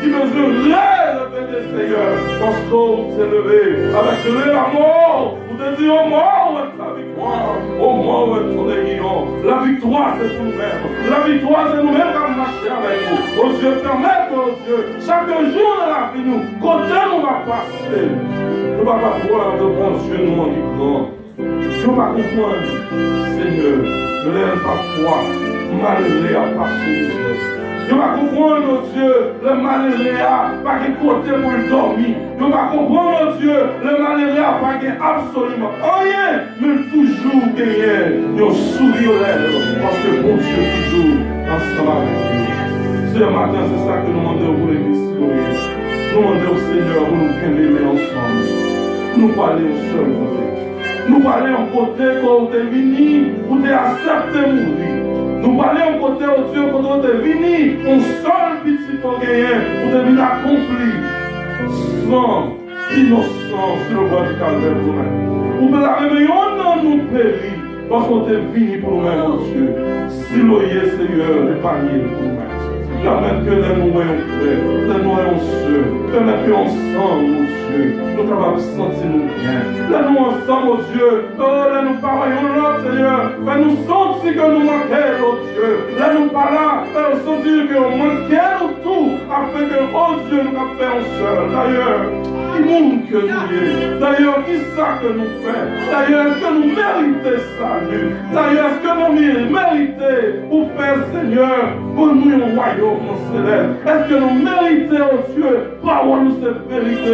besoin de relever, Seigneur, parce qu'on s'est levé avec la mort. Vous te dites, oh mort, la victoire. Oh mort, ton guillon. La victoire, c'est pour nous-mêmes. La victoire, c'est nous-mêmes qui marcher avec vous. Oh Dieu, permette, oh Dieu, chaque jour de la vie, nous, côté nous va passer. Nous ne va pas voir de bon Dieu, nous, en grand. Nous ne va pas comprendre, Seigneur, ne l'aime pas foi, malgré à passer. Nous ne va pas comprendre, oh Dieu, le malheureux pas de côté pour le dormir. Nous ne va pas comprendre, oh Dieu, le malheureux pas de absolument rien, mais toujours gagner. Nous sourire aux lèvres, parce que bon Dieu toujours ensemble avec nous. Ce matin, c'est ça que nous demandons pour l'église. Nous demandons au Seigneur pour nous aimer ensemble. Nous parler au seul côté. Nous parler en côté quand on est venu, pour accepter mourir. Nous parler en côté au Dieu quand on est venu, on seul petit pour gagner, pour devenir accompli. Sans innocence sur le bois du calvaire pour nous-mêmes. Ou la réveillon nous périt, parce qu'on est venu pour nous-mêmes, mon Dieu. Si l'oyer, Seigneur, le panier pour nous-mêmes. Permettre que nous voyons frères, que nous voyons sœurs, permettre que ensemble, mon Dieu, nous capables de sentir nous bien. Là nous ensemble, mon Dieu, là nous parlons là, Seigneur, nous sentir que nous manquons, mon Dieu. Là nous parlons, nous sentir que nous manquons tout, afin que, oh Dieu, nous avons fait en seul. D'ailleurs, qui monde que nous sommes. D'ailleurs, qui ça que nous faisons. D'ailleurs, est-ce que nous méritons salut. D'ailleurs, est-ce que nous méritons pour faire, Seigneur, pour nous un royaume céleste. Est-ce que nous méritons, oh Dieu, parole nous cette vérité,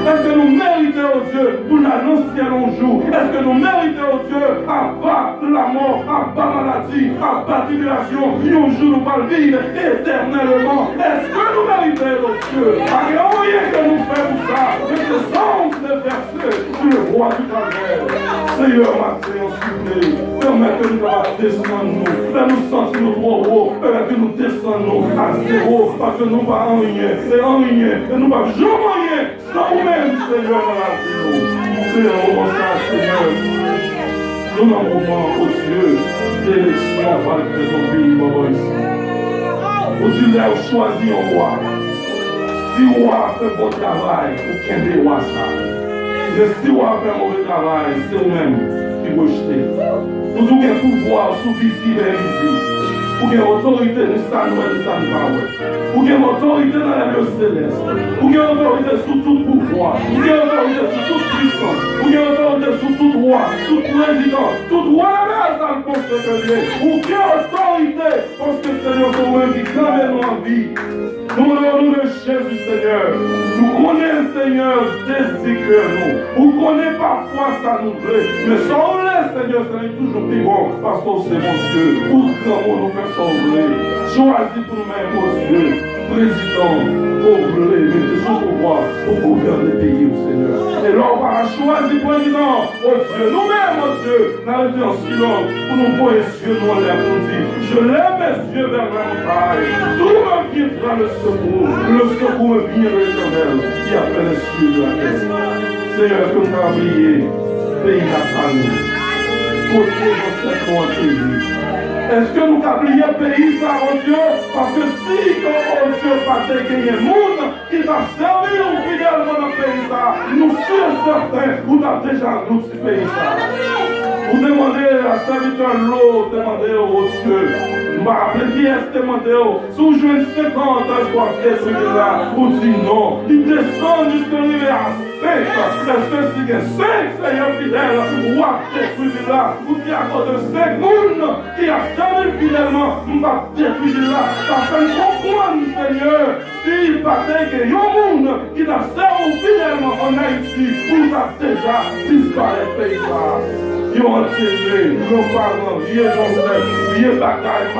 est-ce que nous méritons, oh Dieu, pour l'annoncer un jour. Est-ce que nous méritons, oh Dieu, à bas la mort, à bas maladie, à bas tribulation, un jour nous allons vivre éternellement. Est-ce que nous méritons, oh Dieu, à rien que nous faisons ça, mais ce sont des versets sur le roi du calvaire. Seigneur, matin, on supplie, permets que nous descendons, nous sentir nous trop haut, permets que nous descendons à zéro, parce que nous ne pouvons rien, et nous ne pouvons jamais rien, sans nous-mêmes, Seigneur, dans la vie. C'est un moment ça, Seigneur. Nous avons un moment, oh Dieu, d'élection par le pays, Baba, ici. Vous dites, là, choisis un roi. Si le roi fait bon travail, vous qu'est-ce roi ça? Mais si le roi fait mauvais travail, c'est vous-même qui rejetez. Nous avons un pouvoir sous visible et invisible. Pour qu'il y ait autorité de ça, nous et de ça, nous pas. Pour qu'il y ait autorité dans la vie céleste. Pour qu'il y ait autorité sur tout pouvoir. Pour qu'il y ait autorité sur toute puissance. Pour qu'il y ait autorité sur tout roi, tout président, tout roi là, ça le conseiller. Pour qu'il y ait autorité, parce que le Seigneur, c'est moi qui clame nous en vie. Nous nous de Jésus, Seigneur. Nous connaissons, Seigneur, désir nous. Vous connaissez parfois ça nous plaît. Mais sans le Seigneur, ça est toujours plus bon. Parce que c'est mon Dieu. Pour que nous faisons sauver. Choisis pour nous-mêmes, mon Dieu. Président, pour mettez son pouvoir pour gouverner le pays, Seigneur. Et là, on va choisir président, oh Dieu. Nous-mêmes, mon Dieu, n'arrêtez en silence pour nous voir les yeux, nous en l'air pour dire. Je lève mes yeux vers la montagne. Tout me viendra le secours. Le secours me vient de l'Éternel qui a fait les cieux de la terre. Seigneur, que nous avons prié, pays natal, côté de cette pays. Est-ce que nous avons prié pays ça, oh Dieu? Parce que si, oh Dieu, pas gagné le monde qui t'a servi fidèlement dans le pays ça, nous sommes certains, vous avez déjà un autre pays ça. Vous demandez à serviteur l'eau, demandez au Dieu. Je me rappelle qui est demandé, si vous jouez 50 ans, je crois que c'est celui-là, vous dites non. Il descend jusqu'à l'arrivée à 5. Est-ce que si il y a 5 Seigneur fidèles, vous avez détruit là, vous dites à cause de 5 personnes qui a servi fidèlement, vous va détruire là. Ça fait comprendre, Seigneur, s'il paraît qu'il y a un monde qui a servi fidèlement en Haïti, vous avez déjà disparu le pays là. Ils ont enterré nos parents, vieux ancêtres, vieux bagailles,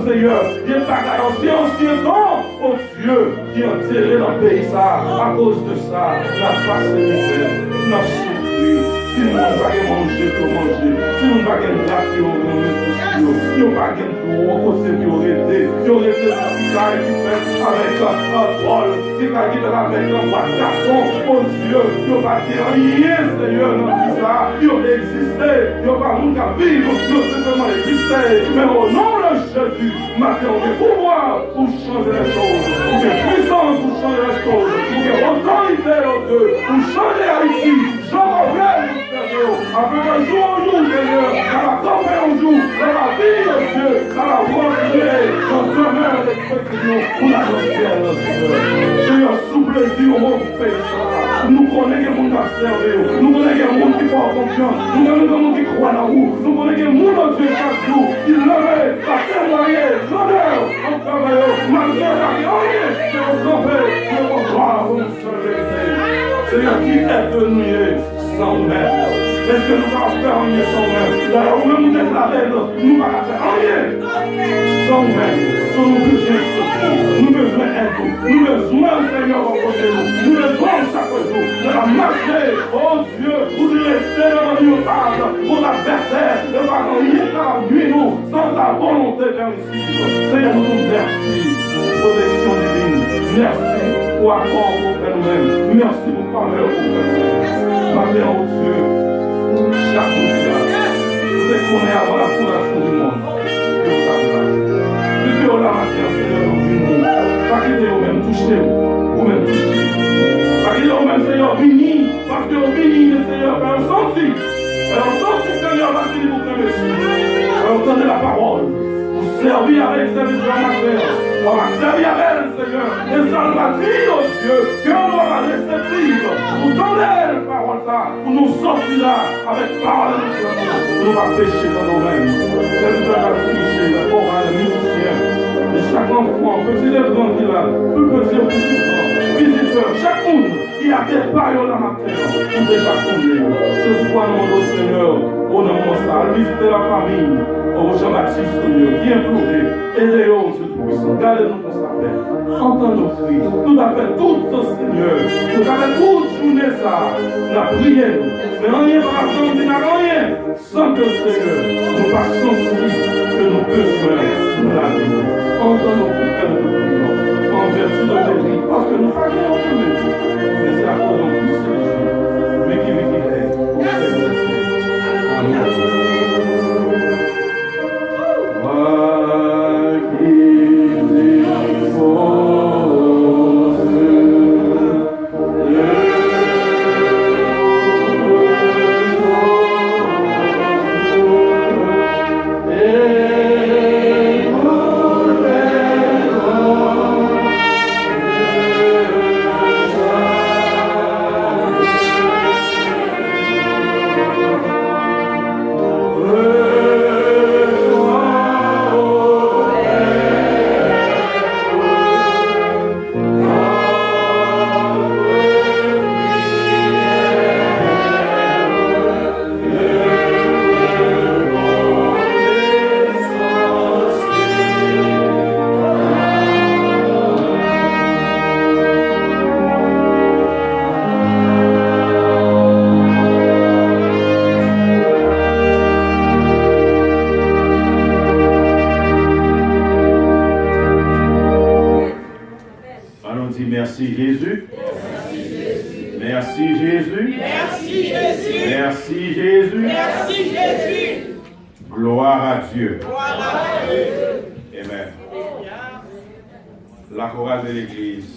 Seigneur, vieux bagailles, ancien temps, oh Dieu, qui ont enterré dans le pays ça. À cause de ça, la face de misère, la souffrir. Si nous n'avons pas manger, pour manger. Si nous n'avons pas de draps, nous n'avons pas de tout, on s'est arrêté. Nous avons été avec un drôle, qui a dit avec un poisson. Oh Dieu, nous n'avons pas rien, Seigneur, dans tout ça. Nous avons existé, nous n'avons pas nous vivre, nous simplement existé. Mais au nom de Jésus, maintenant, on a pouvoir pour changer les choses. choses. Nous avons autorité, oh Dieu, pour changer Haïti, changer Seigneur, afin qu'un jour en jour, Seigneur, dans la tomber en jour, dans la vie, oh Dieu, dans la continuer, dans demeure d'expression, pour la gloire, Seigneur. Seigneur, souple Dieu, mon Père, nous connaissons les gens qui servent, nous connaissons les gens qui font confiance, nous connaissons les gens qui croient dans vous, nous connaissons les gens, Dieu, chaque jour, qui lèvent, à témoigner, l'honneur, en travaillant, malgré la rien, c'est au campé, c'est au gloire, vous nous servez. Seigneur, qui est venu sans même? Est-ce que nous allons faire rien sans même? D'ailleurs, nous nous déclarons, nous allons faire rien sans même. Nous avons besoin de secours, nous avons besoin d'aide, nous avons besoin, Seigneur, de côté nous besoin chaque jour de la marcher, oh Dieu, pour nous laisser devant nous parle, pour l'adversaire, de ne pas rien à la nuit, nous, sans ta volonté d'investir. Seigneur, nous nous merci, protection divine, merci pour accord pour nous-mêmes, merci pour parler pour nous-mêmes. Parlez en Dieu, chaque jour, vous êtes connus avant la fondation du monde, que vous avez. Puisque on a marqué un Seigneur dans le monde, pas quitter vous-même, vous-même toucher. Pas quitter vous-même, Seigneur, béni, parce que vous béni, le Seigneur, par un senti. Par un senti, Seigneur, va finir pour que monsieur. Entendez la parole. Vous servir avec service de la matière. On va servir avec elle, Seigneur. Et ça nous va dire, oh Dieu, qu'on doit la réceptive. Vous donnez la parole là, pour nous sortir là, avec parole de Dieu. Pour nous pas pécher dans nous-mêmes. C'est nous faire afficher la chorale, les musiciens. Et chaque enfant, petit et grand qui est là, plus petit ou plus grand, visiteur, chaque monde qui a des pailles là matin, pour déjà fonder. C'est pourquoi nous demandons, Seigneur, au nom de ça, visiter la famille, au Jean-Baptiste, Seigneur, qui implorer, aidez-nous, Dieu Tout-Puissant, gardez-nous pour sa paix, entends nos cris, tout à fait tout, Seigneur, tout à fait toute journée ça, la prière, mais rien par exemple, il n'y a rien, sans que, Seigneur, nous passions que nos besoins nous la vie. Entends nos prières, en vertu de tes vies, parce que nous faisons aucun métier, mais c'est à cause de nous, Seigneur, mais qui est, pour Seigneur. Amen. Merci Jésus. Merci Jésus. Merci Jésus. Merci Jésus. Merci Jésus. Gloire à Dieu. Gloire à Dieu. Amen. La chorale de l'Église,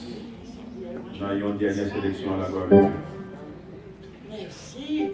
dans une dernière sélection à la gloire de Dieu. Merci.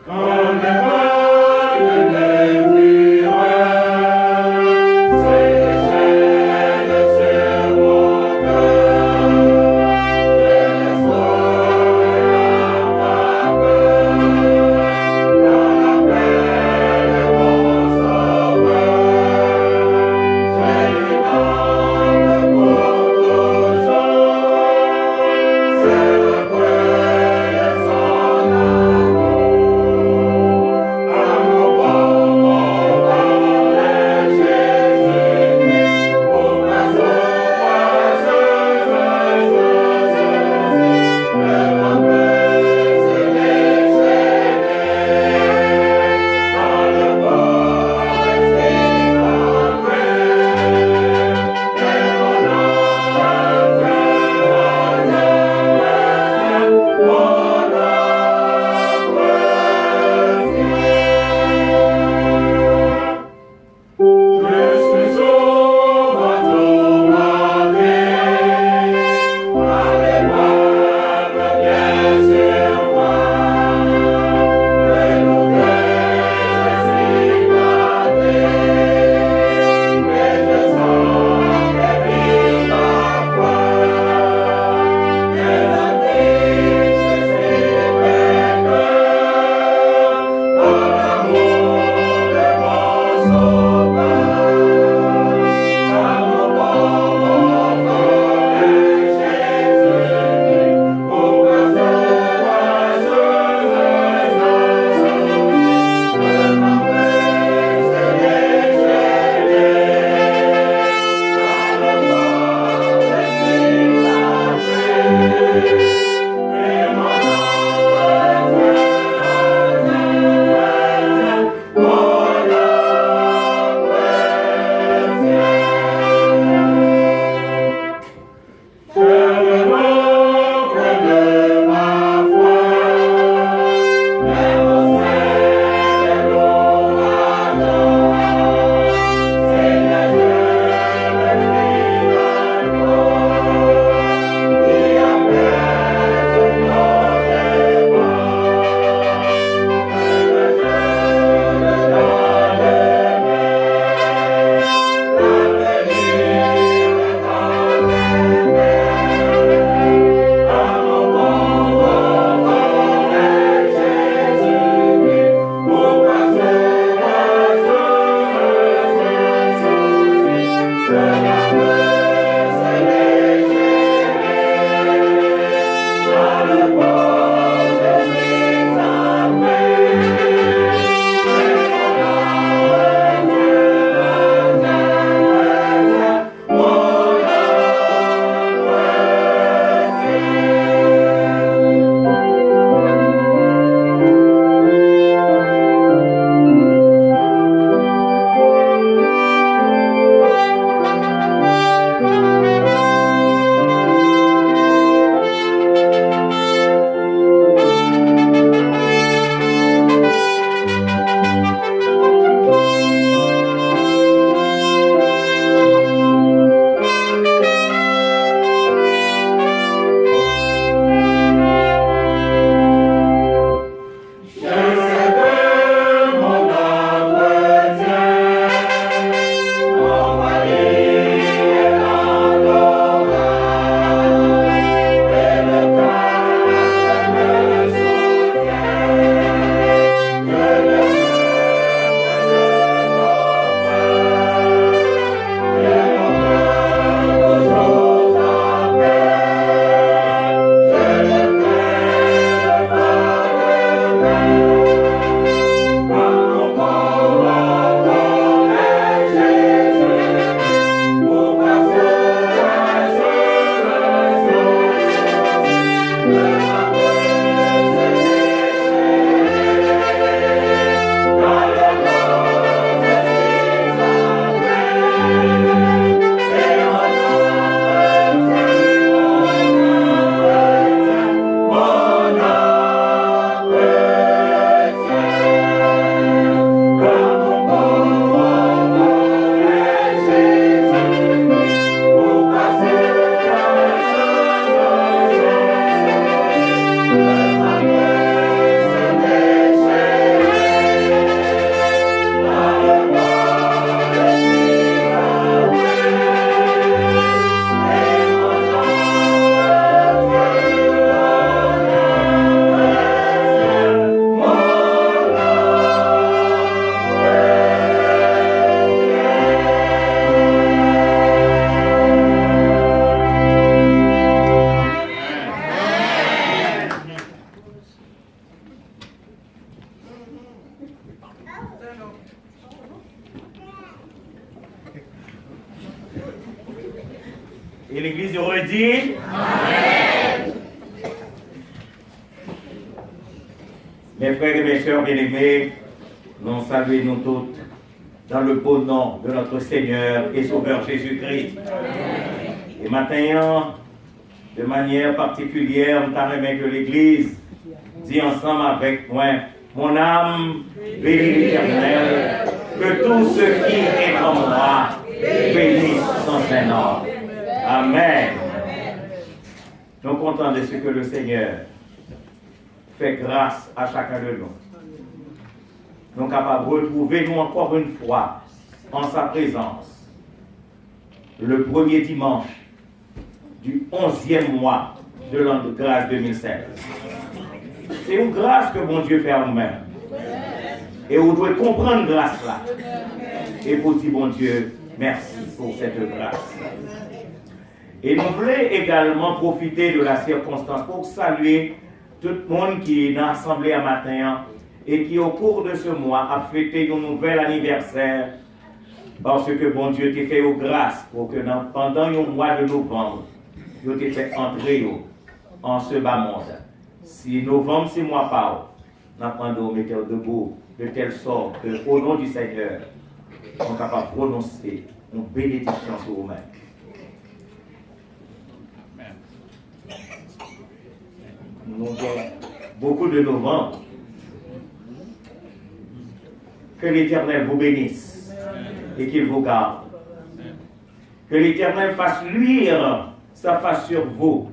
Quand Et l'Église redit Amen. Mes frères et mes sœurs bien-aimés, nous saluons nous toutes dans le beau nom de notre Seigneur et Sauveur Jésus-Christ. Et maintenant, de manière particulière, nous t'arrêtons que l'Église dit ensemble avec moi, mon âme bénit l'Éternel, que tout ce qui est en moi bénisse son Saint-Nom. Amen. Nous sommes contents de ce que le Seigneur fait grâce à chacun de nous. Nous sommes capables de retrouver nous encore une fois en sa présence le premier dimanche du 11e mois de l'an de grâce 2016. C'est une grâce que bon Dieu fait à nous-mêmes. Et vous devez comprendre grâce là. Et pour dire bon Dieu, merci pour cette grâce. Et nous voulons également profiter de la circonstance pour saluer tout le monde qui est dans l'assemblée à matin et qui au cours de ce mois a fêté un nouvel anniversaire parce que bon Dieu t'a fait aux grâces pour que pendant le mois de novembre, Dieu t'a fait entrer en ce bas monde. Si novembre, c'est mois par nous apprenons à mettre debout de telle sorte que au nom du Seigneur, on est capable de prononcer une bénédiction sur vous-même. Nous avons beaucoup de novembre. Que l'Éternel vous bénisse et qu'il vous garde. Que l'Éternel fasse luire sa face sur vous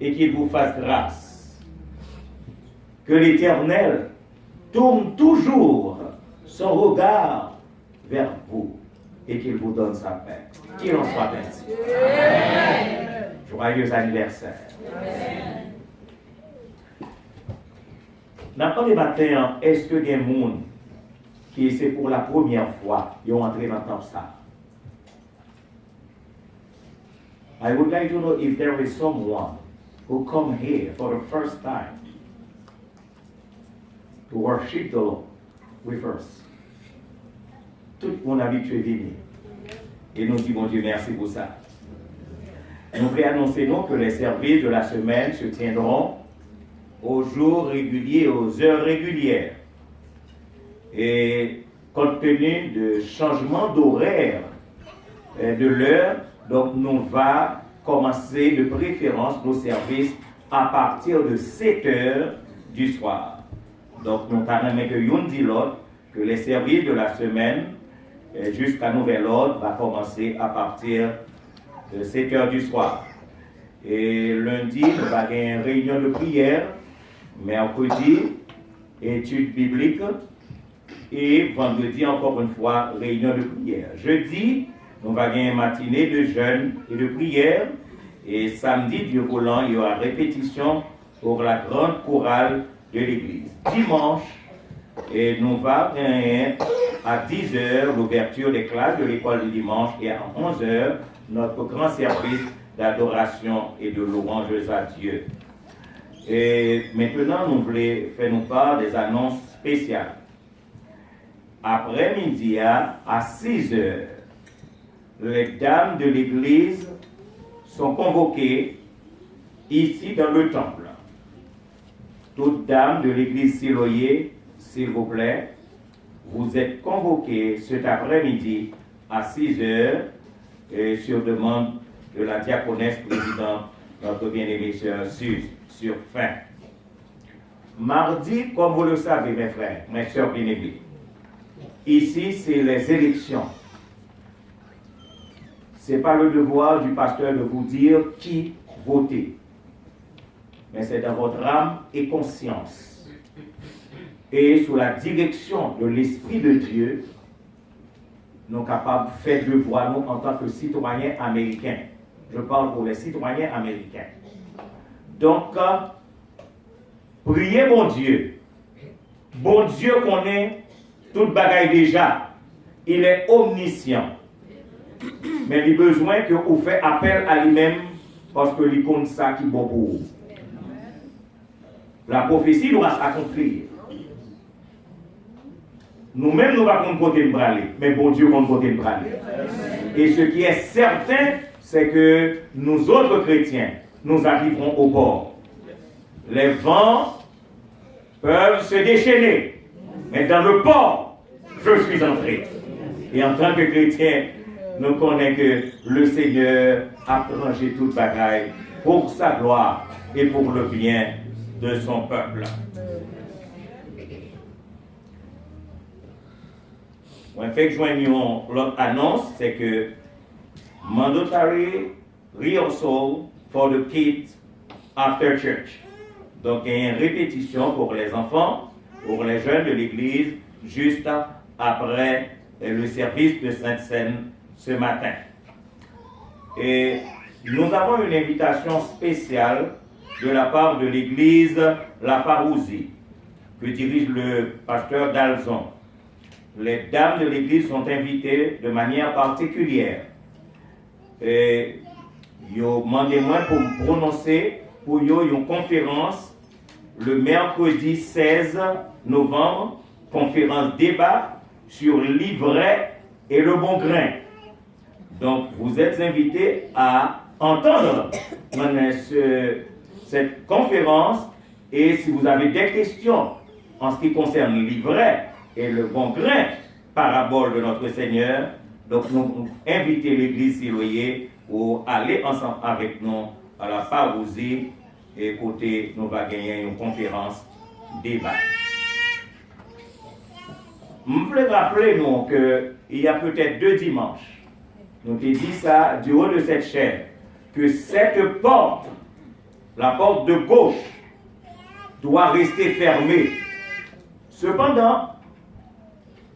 et qu'il vous fasse grâce. Que l'Éternel tourne toujours son regard vers vous et qu'il vous donne sa paix. Qu'il en soit ainsi. Joyeux anniversaire. Dans les matins, est-ce que des gens qui c'est pour la première fois ils ont entré dans le temps ça? I would like to know if there is someone who come here for the first time to worship the Lord with us. Tout mon habitué venu. Et nous disons, bon Dieu, merci pour ça. Nous voulons annoncer donc que les services de la semaine se tiendront aux jours réguliers, aux heures régulières. Et compte tenu de changement d'horaire de l'heure, donc nous va commencer de préférence nos services à partir de 7 heures du soir. Donc nous avons que yon dit l'autre que les services de la semaine jusqu'à nouvel ordre va commencer à partir de 7 heures du soir. Et lundi, nous avons une réunion de prière, mercredi, études bibliques, et vendredi, encore une fois, réunion de prière. Jeudi, nous avons une matinée de jeûne et de prière, et samedi, Dieu voulant, il y aura répétition pour la grande chorale de l'église. Dimanche, et nous allons gagner à 10h l'ouverture des classes de l'école du dimanche et à 11h notre grand service d'adoration et de louanges à Dieu. Et maintenant, nous voulons faire nous part des annonces spéciales. Après-midi à 6h, les dames de l'église sont convoquées ici dans le temple. Toutes dames de l'église Siloé, s'il vous plaît, vous êtes convoquées cet après-midi à 6h sur demande de la diaconesse présidente, notre bien-aimée sœur Suze, sur fin. Mardi, comme vous le savez, mes frères, mes sœurs bien-aimées, ici, c'est les élections. Ce n'est pas le devoir du pasteur de vous dire qui voter, mais c'est dans votre âme et conscience. Et sous la direction de l'Esprit de Dieu, nous sommes capables de faire devoir nous en tant que citoyens américains. Je parle pour les citoyens américains. Donc, priez mon Dieu. Bon Dieu connaît toute bagaille déjà. Il est omniscient. Mais il a besoin que vous fassiez appel à lui-même parce que il compte ça qui est bon pour vous. La prophétie doit s'accomplir. Nous-mêmes, nous ne pouvons pas côté de braler, mais bon Dieu compte côté de braler. Et ce qui est certain, c'est que nous autres chrétiens, nous arriverons au port. Les vents peuvent se déchaîner, mais dans le port, je suis entré. Et en tant que chrétien, nous connaissons que le Seigneur a rangé toute bagaille pour sa gloire et pour le bien de son peuple. En fait, joignons l'autre annonce, c'est que mandatory rehearsal for the kids after church. Donc, il y a une répétition pour les enfants, pour les jeunes de l'église, juste après le service de Sainte-Seine ce matin. Et nous avons une invitation spéciale de la part de l'église La Parousie, que dirige le pasteur Dalzon. Les dames de l'église sont invitées de manière particulière. Et ils ont demandé moi pour me prononcer pour une conférence le mercredi 16 novembre, conférence débat sur l'ivraie et le bon grain. Donc, vous êtes invités à entendre cette conférence, et si vous avez des questions en ce qui concerne l'ivraie et le bon grain, parabole de notre Seigneur, donc nous invitons l'église Siloé pour aller ensemble avec nous à la Parousie, et côté nous va gagner une conférence débat. Je voulais rappeler nous qu'il y a peut-être 2 dimanches, nous avons dit ça du haut de cette chaîne, que cette porte, la porte de gauche, doit rester fermée. Cependant,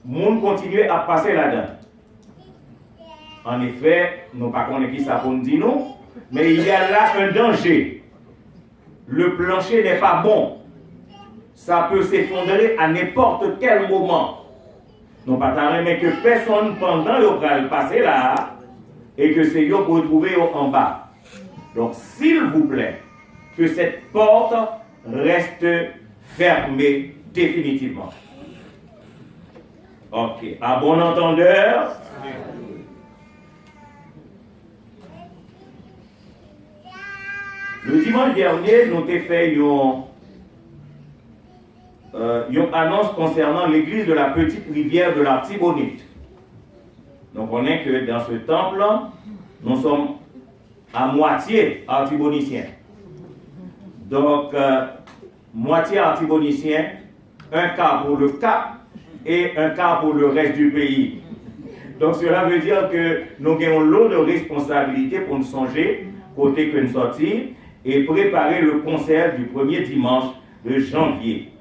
le monde continue à passer là-dedans. En effet, nous ne savons pas qui ça pour nous dire non, mais il y a là un danger. Le plancher n'est pas bon. Ça peut s'effondrer à n'importe quel moment. Non pas tant, mais que personne pendant le va passer là et que c'est eux pour retrouver en bas. Donc, s'il vous plaît, que cette porte reste fermée définitivement. Ok. À bon entendeur. Le dimanche dernier, nous avons fait une annonce concernant l'église de la petite rivière de l'Artibonite. Donc on est que dans ce temple, nous sommes à moitié artiboniciens. Donc, moitié artiboniciens, un quart pour le Cap et un quart pour le reste du pays. Donc cela veut dire que nous avons l'eau de responsabilité pour nous songer, côté que nous sortions, et préparer le concert du premier dimanche de janvier.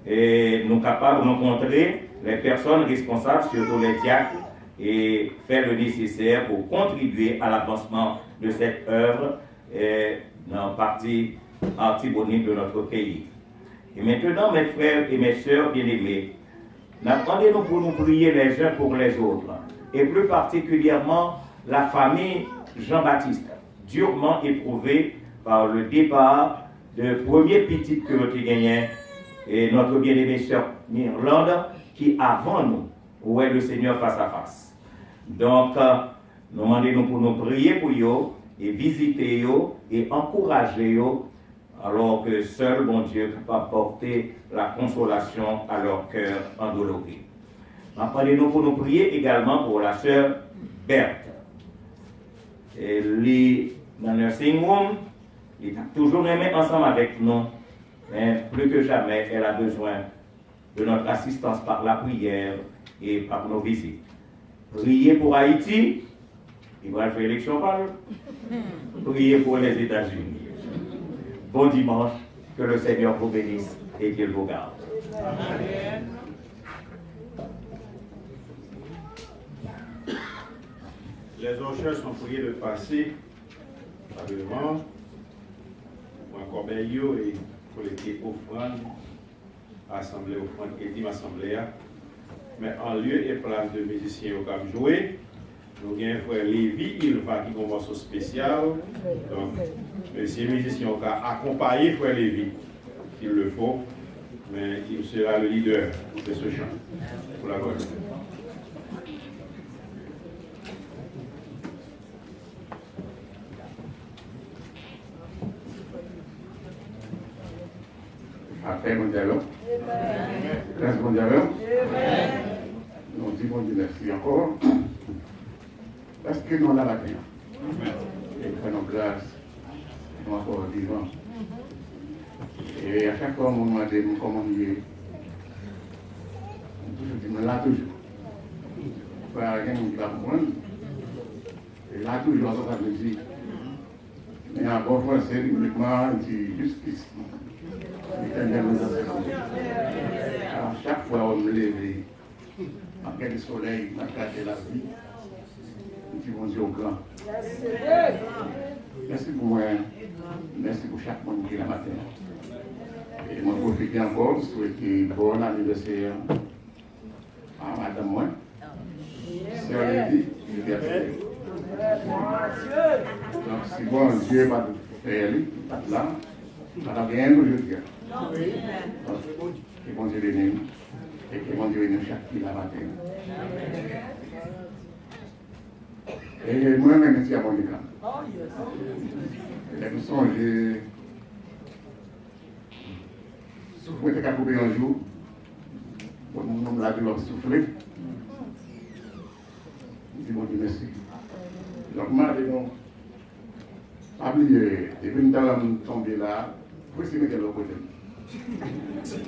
Et nous sommes capables de rencontrer les personnes responsables, surtout les diacres, et faire le nécessaire pour contribuer à l'avancement de cette œuvre dans la partie artibonite de notre pays. Et maintenant, mes frères et mes sœurs bien-aimés, attendez-nous pour nous prier les uns pour les autres, et plus particulièrement la famille Jean-Baptiste, durement éprouvée par le départ de premier petit que nous avons gagné, et notre bien-aimée sœur Mirlande, qui avant nous, où est le Seigneur face à face. Donc, nous demandons pour nous prier pour eux, et visiter eux, et encourager eux, alors que seul bon Dieu peut apporter la consolation à leur cœur endolori. Demandons pour nous prier également pour la sœur Berthe. Elle est dans le nursing home, elle a toujours aimé ensemble avec nous, mais plus que jamais, elle a besoin de notre assistance par la prière et par nos visites. Priez pour Haïti, il va faire élection par eux. Priez pour les États-Unis. Bon dimanche, que le Seigneur vous bénisse et qu'il vous garde. Amen. Les enchères sont priés de passer par devant, pour un corbeil et collecter offrande, assemblée offrande et dîme assemblée. Mais en lieu et place de musiciens au Cap jouer, nous avons un frère Lévi, il va qui a un morceau spécial. Donc, monsieur musicien au cas accompagner frère Lévi, s'il le faut, mais il sera le leader de ce chant pour la gloire. paix mondiale. Grâce mondiale. Nous disons merci encore. Parce que nous avons la paix. Et prenons grâce. Nous sommes encore vivants. Et à chaque fois, on me demande comment il est. Je dis, mais là toujours. Pas rien qui va comprendre. Et là toujours, ça veut dire. Mais en bon français, uniquement, dit justice. L'éternel nous a fait. Alors, chaque fois on me lève, en quel soleil, dans le la vie, nous disons Dieu au grand. Merci pour moi. Merci pour chaque monde qui est là matin. Et je profite encore de souhaiter bon anniversaire à madame moi. Sœur Lydie, je viens de donc, si bon Dieu va faire lui, pas là, ça n'a rien aujourd'hui. Que bon Dieu bénisse et que bon Dieu bénisse chaque qui la matin. Et moi-même, merci à Monica. Et nous sommes, souffler, c'est qu'à couper un jour, pour nous l'a de leur souffler. Je dis bon Dieu merci. Donc, moi, je n'ai pas oublié, et puis nous sommes tombés là, pour essayer de mettre l'autre côté. C'est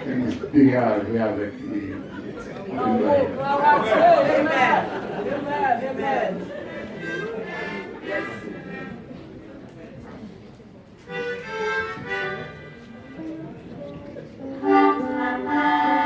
une spirale avec les. Amen.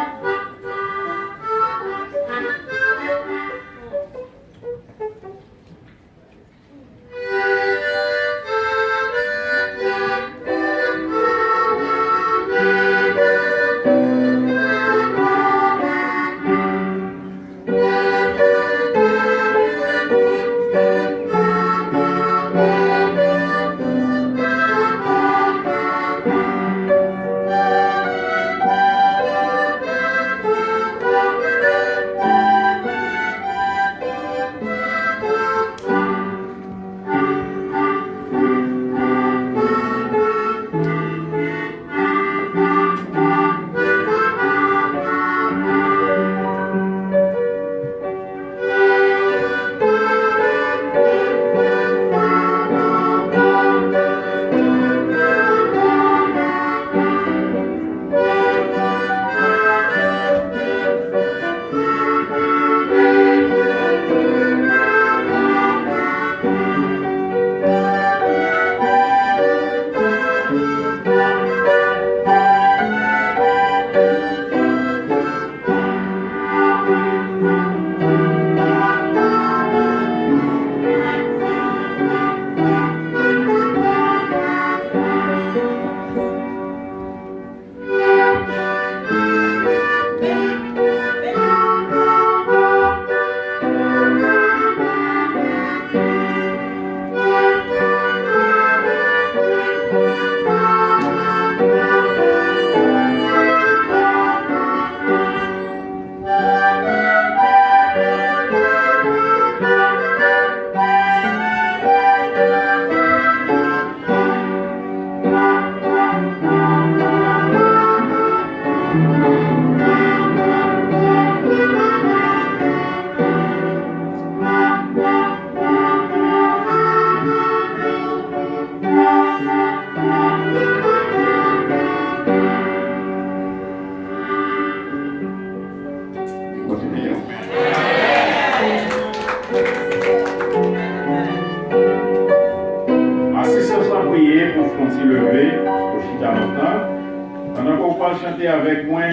Chanter avec moi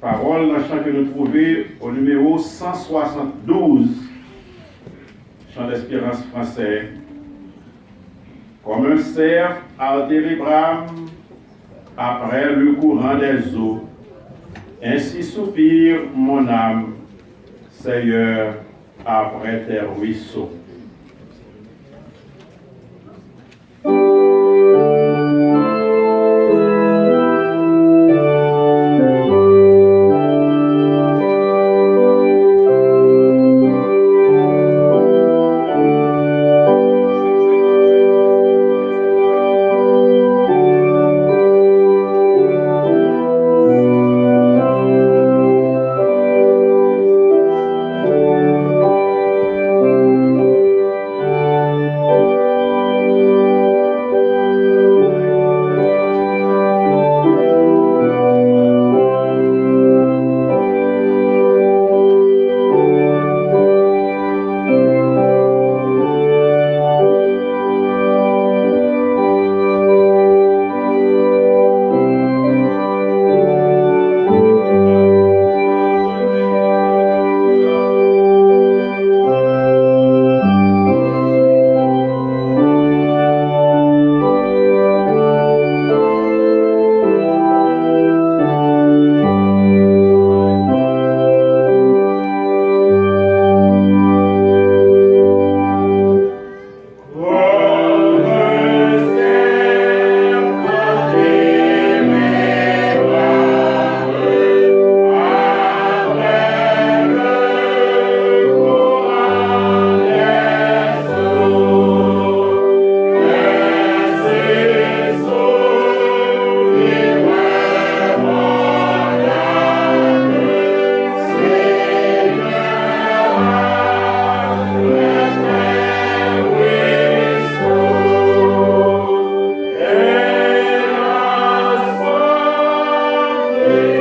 parole dans le chant que nous trouvons au numéro 172, chant d'espérance français. Comme un cerf ardé les brames après le courant des eaux, ainsi soupire mon âme, Seigneur, après tes ruisseaux. Jésus.